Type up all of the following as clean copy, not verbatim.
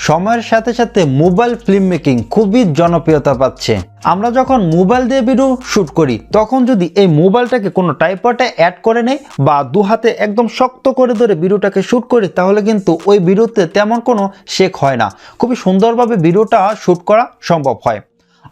সময়ের সাথে সাথে মোবাইল ফিল্ম মেকিং খুবই জনপ্রিয়তা পাচ্ছে। আমরা যখন মোবাইল দিয়ে ভিডিও শ্যুট করি তখন যদি এই মোবাইলটাকে কোনো ট্রাইপডে অ্যাড করে নেই বা দু হাতে একদম শক্ত করে ধরে ভিডিওটাকে শ্যুট করি তাহলে কিন্তু ওই ভিডিওতে তেমন কোনো শেক হয় না, খুবই সুন্দরভাবে ভিডিওটা শ্যুট করা সম্ভব হয়।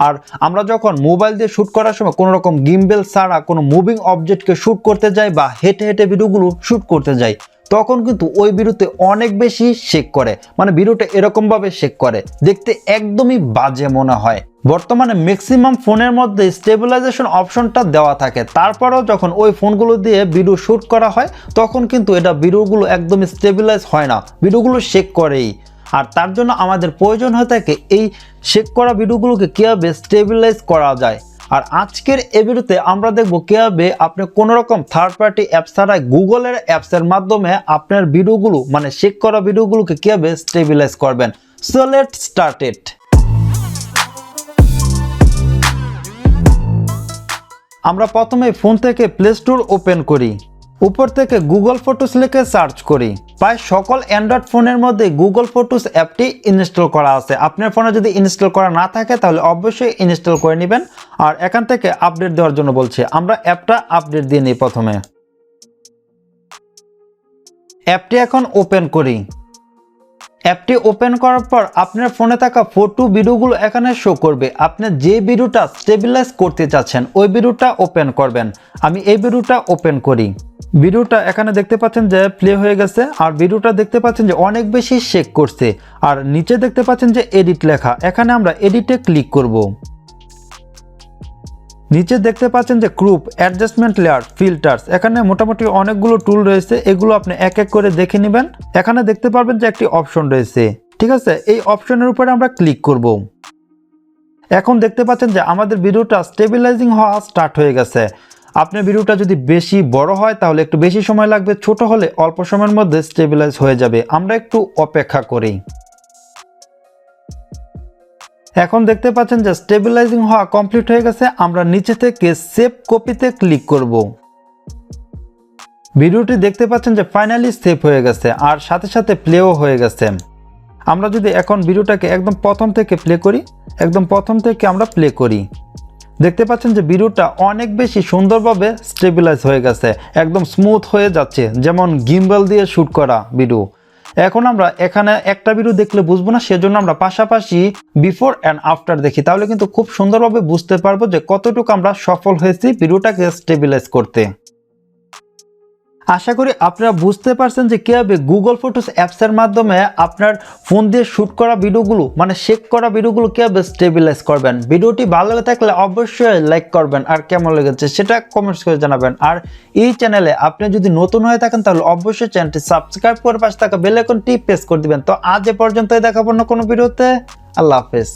আর আমরা যখন মোবাইল দিয়ে শ্যুট করার সময় কোনো রকম গিম্বেল ছাড়া কোনো মুভিং অবজেক্টকে শ্যুট করতে যাই বা হেঁটে হেঁটে ভিডিওগুলো শ্যুট করতে যাই তখন কিন্তু ওই ভিডিওতে অনেক বেশি শেক করে, মানে ভিডিওটা এরকমভাবে শেক করে, দেখতে একদমই বাজে মনে হয়। বর্তমানে ম্যাক্সিমাম ফোনের মধ্যে স্টেবিলাইজেশন অপশনটা দেওয়া থাকে, তারপরেও যখন ওই ফোনগুলো দিয়ে ভিডিও শ্যুট করা হয় তখন কিন্তু এটা ভিডিওগুলো একদমই স্টেবিলাইজ হয় না, ভিডিওগুলো শেক করেই। আর তার জন্য আমাদের প্রয়োজন হয়ে থাকে এই শেক করা ভিডিওগুলোকে কীভাবে স্টেবিলাইজ করা যায়। আর আজকের এই ভিডিওতে আমরা দেখব কিভাবে আপনি কোনো রকম থার্ড পার্টি অ্যাপস ছাড়াই গুগলের অ্যাপসের মাধ্যমে আপনার ভিডিওগুলো মানে শেক করা ভিডিওগুলোকে কিভাবে স্টেবিলাইজ করবেন। So let's start it. আমরা প্রথমে ফোন থেকে প্লে স্টোর ওপেন করি, উপর থেকে গুগল ফটোস লিখে সার্চ করি। প্রায় সকল অ্যান্ড্রয়েড ফোনের মধ্যে গুগল ফটোস অ্যাপটি ইনস্টল করা আছে। আপনার ফোনে যদি ইনস্টল করা না থাকে তাহলে অবশ্যই ইনস্টল করে নেবেন। আর এখান থেকে আপডেট দেওয়ার জন্য বলছি, আমরা অ্যাপটা আপডেট দিয়ে নিই। প্রথমে অ্যাপটি এখন ওপেন করি। অ্যাপটি ওপেন করার পর আপনার ফোনে থাকা ফটো ভিডিওগুলো এখানে শো করবে। আপনি যে ভিডিওটা স্টেবিলাইজ করতে চাচ্ছেন ওই ভিডিওটা ওপেন করবেন। আমি এই ভিডিওটা ওপেন করি। ভিডিওটা এখানে দেখতে পাচ্ছেন যে প্লে হয়ে গেছে, আর ভিডিওটা দেখতে পাচ্ছেন যে অনেক বেশি শেক করছে। আর নিচে দেখতে পাচ্ছেন যে এডিট লেখা, এখানে আমরা এডিটে ক্লিক করব। নিচে দেখতে পাচ্ছেন যে গ্রুপ, অ্যাডজাস্টমেন্ট লেয়ার, ফিল্টার্স, এখানে মোটামুটি অনেকগুলো টুল রয়েছে, এগুলো আপনি এক এক করে দেখে নেবেন। এখানে দেখতে পারবেন যে একটি অপশন রয়েছে, ঠিক আছে, এই অপশনের উপরে আমরা ক্লিক করব। এখন দেখতে পাচ্ছেন যে আমাদের ভিডিওটা স্টেবিলাইজিং হওয়া স্টার্ট হয়ে গেছে। আপনার ভিডিওটা যদি বেশি বড় হয় তাহলে একটু বেশি সময় লাগবে, ছোট হলে অল্প সময়ের মধ্যে স্টেবিলাইজ হয়ে যাবে। আমরা একটু অপেক্ষা করি। এখন দেখতে পাচ্ছেন যে স্টেবিলাইজিং হওয়া কমপ্লিট হয়ে গেছে। আমরা নিচে থেকে সেভ কপিতে ক্লিক করব। ভিডিওটি দেখতে পাচ্ছেন যে ফাইনালি সেভ হয়ে গেছে আর সাথে সাথে প্লেও হয়ে গেছে। আমরা যদি এখন ভিডিওটাকে একদম প্রথম থেকে প্লে করি, একদম প্রথম থেকে আমরা প্লে করি, দেখতে পাচ্ছেন যে ভিডিওটা অনেক বেশি সুন্দরভাবে স্টেবিলাইজ হয়ে গেছে, একদম স্মুথ হয়ে যাচ্ছে, যেমন গিম্বল দিয়ে শ্যুট করা ভিডিও। এখন আমরা এখানে একটা ভিডিও দেখলে বুঝবো না, সেজন্য আমরা পাশাপাশি বিফোর অ্যান্ড আফটার দেখি, তাহলে কিন্তু খুব সুন্দরভাবে বুঝতে পারবো যে কতটুকু আমরা সফল হয়েছি ভিডিওটাকে স্টেবিলাইজ করতে। আশা করি আপনারা বুঝতে পারছেন যে কিভাবে গুগল ফটোস অ্যাপসের মাধ্যমে আপনার ফোন দিয়ে শ্যুট করা ভিডিওগুলো মানে শেক করা ভিডিওগুলো কিভাবে স্টেবিলাইজ করবেন। ভিডিওটি ভালো লেগে থাকলে অবশ্যই লাইক করবেন, আর কেমন লেগেছে সেটা কমেন্টস করে জানাবেন। আর এই চ্যানেলে আপনি যদি নতুন হয়ে থাকেন তাহলে অবশ্যই চ্যানেলটি সাবস্ক্রাইব করে পাশে থাকা বেল আইকনটি প্রেস করে দিবেন। তো আজ এ পর্যন্তই, দেখাবো না কোনো ভিডিওতে। আল্লাহ হাফেজ।